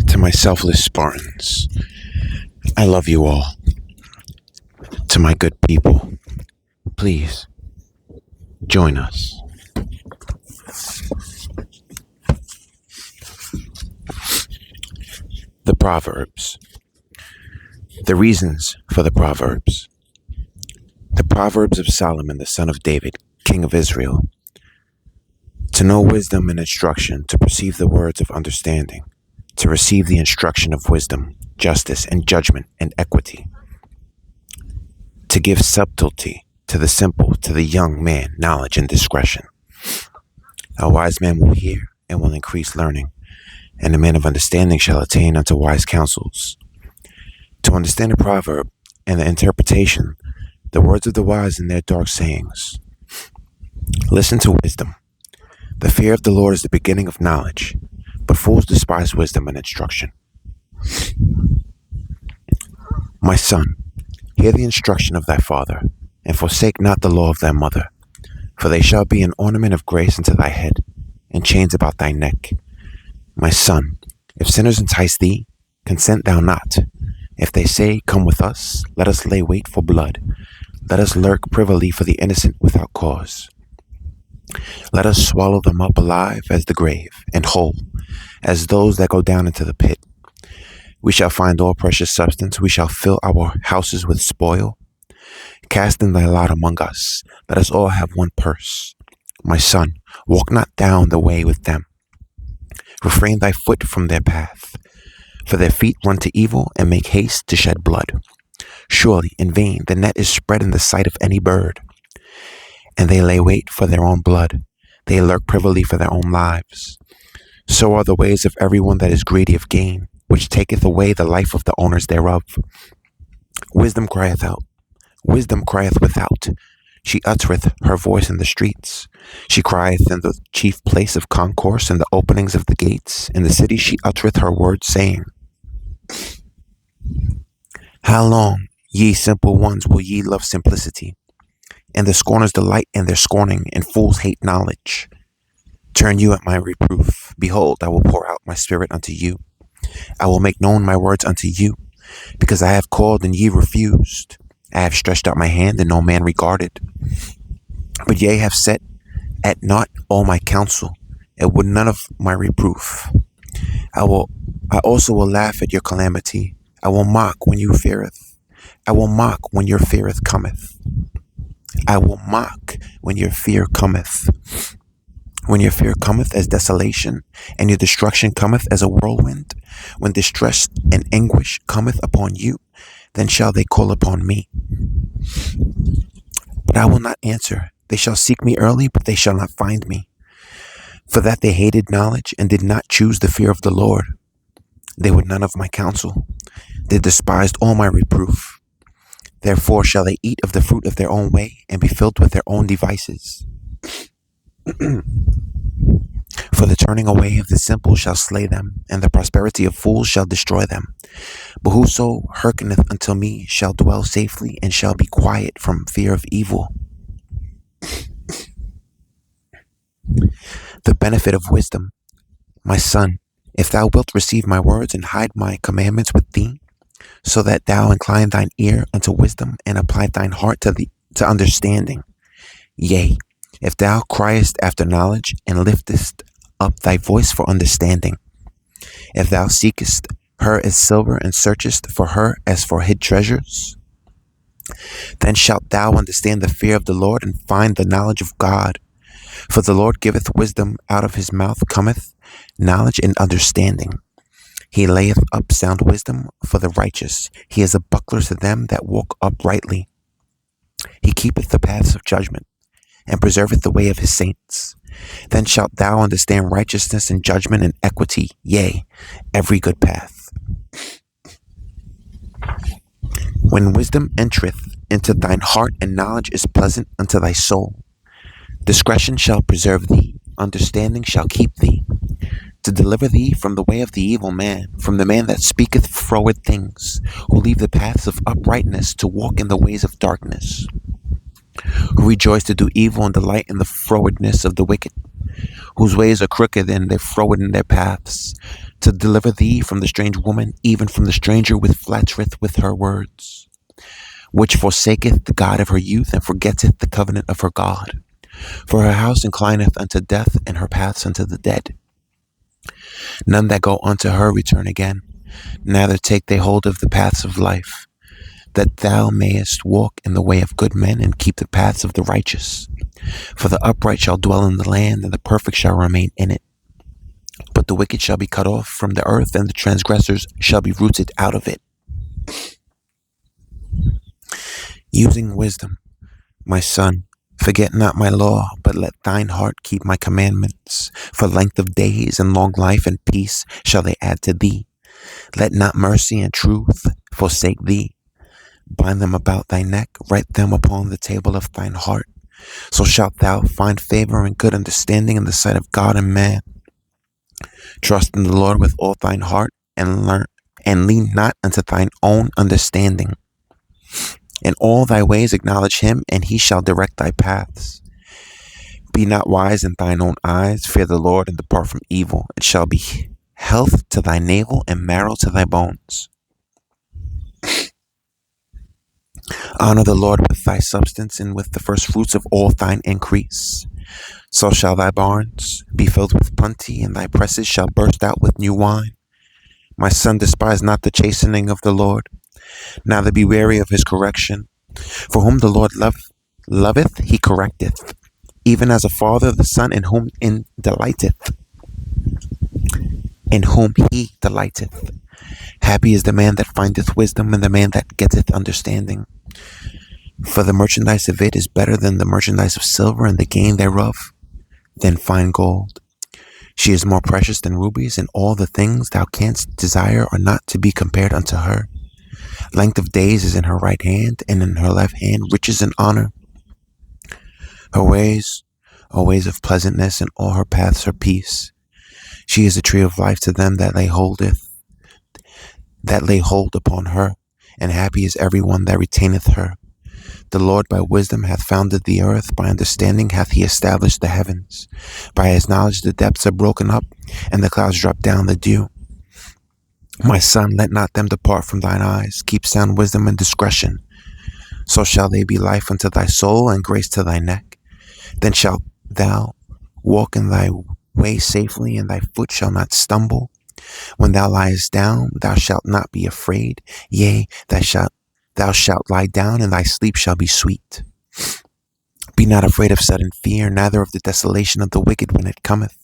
To my selfless Spartans, I love you all. To my good people, please join us. The Proverbs. The reasons for the Proverbs. The Proverbs of Solomon, the son of David, king of Israel. To know wisdom and instruction, to perceive the words of understanding, to receive the instruction of wisdom, justice, and judgment, and equity. To give subtlety to the simple, to the young man, knowledge and discretion. A wise man will hear and will increase learning, and a man of understanding shall attain unto wise counsels. To understand a proverb and the interpretation, the words of the wise and their dark sayings. Listen to wisdom. The fear of the Lord is the beginning of knowledge, but fools despise wisdom and instruction. My son, hear the instruction of thy father, and forsake not the law of thy mother, for they shall be an ornament of grace unto thy head, and chains about thy neck. My son, if sinners entice thee, consent thou not. If they say, Come with us, let us lay wait for blood. Let us lurk privily for the innocent without cause. Let us swallow them up alive as the grave, and whole as those that go down into the pit. We shall find all precious substance. We shall fill our houses with spoil. Cast in thy lot among us. Let us all have one purse. My son, walk not down the way with them. Refrain thy foot from their path. For their feet run to evil and make haste to shed blood. Surely in vain the net is spread in the sight of any bird. And they lay wait for their own blood. They lurk privily for their own lives. So are the ways of everyone that is greedy of gain, which taketh away the life of the owners thereof. Wisdom crieth out. Wisdom crieth without. She uttereth her voice in the streets. She crieth in the chief place of concourse, in the openings of the gates. In the city she uttereth her words, saying, How long, ye simple ones, will ye love simplicity? And the scorners delight in their scorning, and fools hate knowledge. Turn you at my reproof. Behold, I will pour out my spirit unto you. I will make known my words unto you, because I have called and ye refused. I have stretched out my hand and no man regarded. But ye have set at naught all my counsel, and would none of my reproof. I also will laugh at your calamity. I will mock when you feareth. I will mock when your feareth cometh. I will mock when your fear cometh. When your fear cometh as desolation, and your destruction cometh as a whirlwind, when distress and anguish cometh upon you, then shall they call upon me. But I will not answer. They shall seek me early, but they shall not find me. For that they hated knowledge, and did not choose the fear of the Lord. They were none of my counsel. They despised all my reproof. Therefore shall they eat of the fruit of their own way, and be filled with their own devices. For the turning away of the simple shall slay them, and the prosperity of fools shall destroy them. But whoso hearkeneth unto me shall dwell safely, and shall be quiet from fear of evil. The benefit of wisdom. My son, if thou wilt receive my words and hide my commandments with thee, so that thou incline thine ear unto wisdom, and apply thine heart to understanding. Yea, if thou criest after knowledge, and liftest up thy voice for understanding. If thou seekest her as silver, and searchest for her as for hid treasures, then shalt thou understand the fear of the Lord, and find the knowledge of God. For the Lord giveth wisdom, out of his mouth cometh knowledge and understanding. He layeth up sound wisdom for the righteous. He is a buckler to them that walk uprightly. He keepeth the paths of judgment, and preserveth the way of his saints. Then shalt thou understand righteousness and judgment and equity, yea, every good path. When wisdom entereth into thine heart, and knowledge is pleasant unto thy soul, discretion shall preserve thee, understanding shall keep thee, to deliver thee from the way of the evil man, from the man that speaketh froward things, who leave the paths of uprightness to walk in the ways of darkness, who rejoice to do evil and delight in the frowardness of the wicked, whose ways are crooked and they're froward in their paths, to deliver thee from the strange woman, even from the stranger with flattereth with her words, which forsaketh the God of her youth, and forgetteth the covenant of her God. For her house inclineth unto death, and her paths unto the dead. None that go unto her return again, neither take they hold of the paths of life, that thou mayest walk in the way of good men, and keep the paths of the righteous. For the upright shall dwell in the land, and the perfect shall remain in it. But the wicked shall be cut off from the earth, and the transgressors shall be rooted out of it. Using wisdom, my son, forget not my law, but let thine heart keep my commandments. For length of days and long life and peace shall they add to thee. Let not mercy and truth forsake thee. Bind them about thy neck, write them upon the table of thine heart. So shalt thou find favor and good understanding in the sight of God and man. Trust in the Lord with all thine heart, and lean not unto thine own understanding. In all thy ways acknowledge him, and he shall direct thy paths. Be not wise in thine own eyes. Fear the Lord, and depart from evil. It shall be health to thy navel, and marrow to thy bones. Honor the Lord with thy substance, and with the first fruits of all thine increase. So shall thy barns be filled with plenty, and thy presses shall burst out with new wine. My son, despise not the chastening of the Lord, neither be weary of his correction. For whom the Lord loveth, he correcteth, even as a father the son in whom he delighteth. Happy is the man that findeth wisdom, and the man that getteth understanding. For the merchandise of it is better than the merchandise of silver, and the gain thereof than fine gold. She is more precious than rubies, and all the things thou canst desire are not to be compared unto her. Length of days is in her right hand, and in her left hand riches and honor. Her ways are ways of pleasantness, and all her paths are peace. She is a tree of life to them that lay hold upon her, and happy is every one that retaineth her. The Lord by wisdom hath founded the earth, by understanding hath he established the heavens. By his knowledge the depths are broken up, and the clouds drop down the dew. My son, let not them depart from thine eyes. Keep sound wisdom and discretion. So shall they be life unto thy soul, and grace to thy neck. Then shalt thou walk in thy way safely, and thy foot shall not stumble. When thou liest down, thou shalt not be afraid. Yea, thou shalt lie down, and thy sleep shall be sweet. Be not afraid of sudden fear, neither of the desolation of the wicked when it cometh.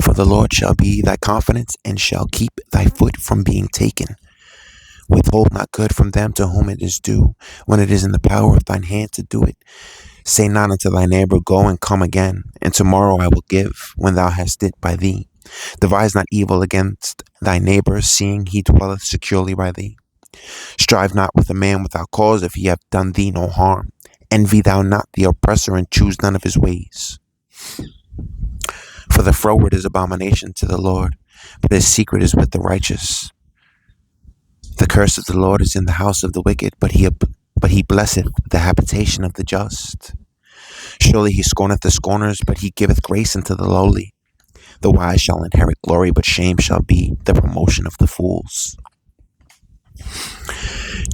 For the Lord shall be thy confidence, and shall keep thy foot from being taken. Withhold not good from them to whom it is due, when it is in the power of thine hand to do it. Say not unto thy neighbor, Go and come again, and tomorrow I will give, when thou hast it by thee. Devise not evil against thy neighbor, seeing he dwelleth securely by thee. Strive not with a man without cause, if he have done thee no harm. Envy thou not the oppressor, and choose none of his ways. For the froward is abomination to the Lord, but his secret is with the righteous. The curse of the Lord is in the house of the wicked, but he blesseth the habitation of the just. Surely he scorneth the scorners, but he giveth grace unto the lowly. The wise shall inherit glory, but shame shall be the promotion of the fools.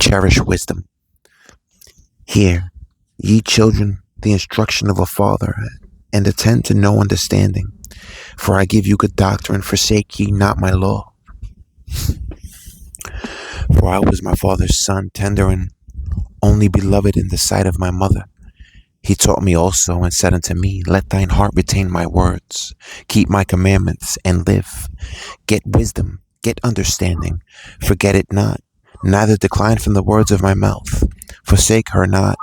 Cherish wisdom. Hear, ye children, the instruction of a father, and attend to no understanding. For I give you good doctrine, forsake ye not my law. For I was my father's son, tender and only beloved in the sight of my mother. He taught me also, and said unto me, Let thine heart retain my words, keep my commandments, and live. Get wisdom, get understanding, forget it not, neither decline from the words of my mouth. Forsake her not,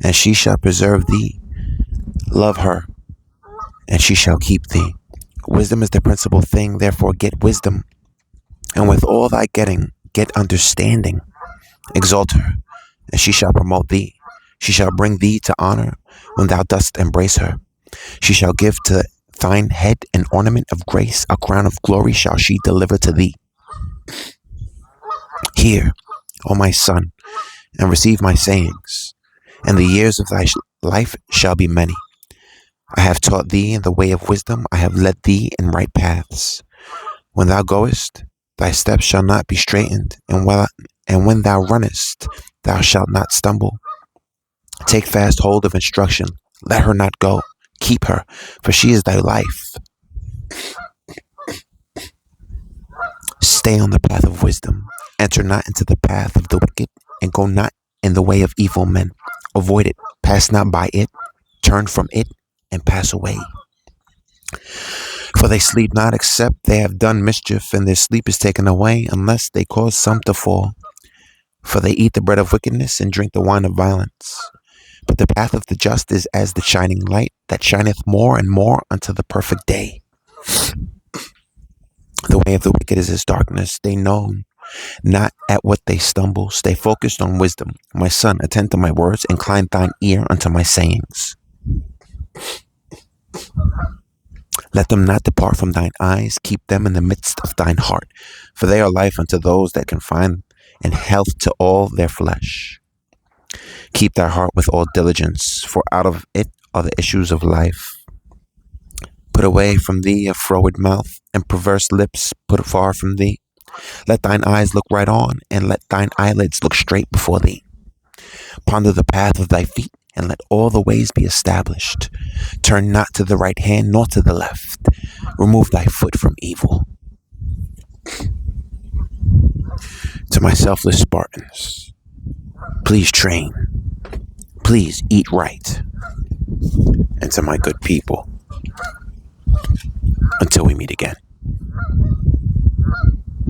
and she shall preserve thee. Love her, and she shall keep thee. Wisdom is the principal thing, therefore get wisdom. And with all thy getting, get understanding. Exalt her, and she shall promote thee. She shall bring thee to honor when thou dost embrace her. She shall give to thine head an ornament of grace, a crown of glory shall she deliver to thee. Hear, O my son, and receive my sayings, and the years of thy life shall be many. I have taught thee in the way of wisdom. I have led thee in right paths. When thou goest, thy steps shall not be straitened, and when thou runnest, thou shalt not stumble. Take fast hold of instruction. Let her not go. Keep her, for she is thy life. Stay on the path of wisdom. Enter not into the path of the wicked, and go not in the way of evil men. Avoid it. Pass not by it. Turn from it, and pass away. For they sleep not except they have done mischief, and their sleep is taken away unless they cause some to fall. For they eat the bread of wickedness and drink the wine of violence. But the path of the just is as the shining light that shineth more and more unto the perfect day. The way of the wicked is as darkness. They know not at what they stumble. Stay focused on wisdom. My son, attend to my words. Incline thine ear unto my sayings. Let them not depart from thine eyes. Keep them in the midst of thine heart. For they are life unto those that can find, and health to all their flesh. Keep thy heart with all diligence, for out of it are the issues of life. Put away from thee a froward mouth, and perverse lips put far from thee. Let thine eyes look right on, and let thine eyelids look straight before thee. Ponder the path of thy feet, and let all the ways be established. Turn not to the right hand, nor to the left. Remove thy foot from evil. To my selfless Spartans, please train. Please eat right. And to my good people, until we meet again.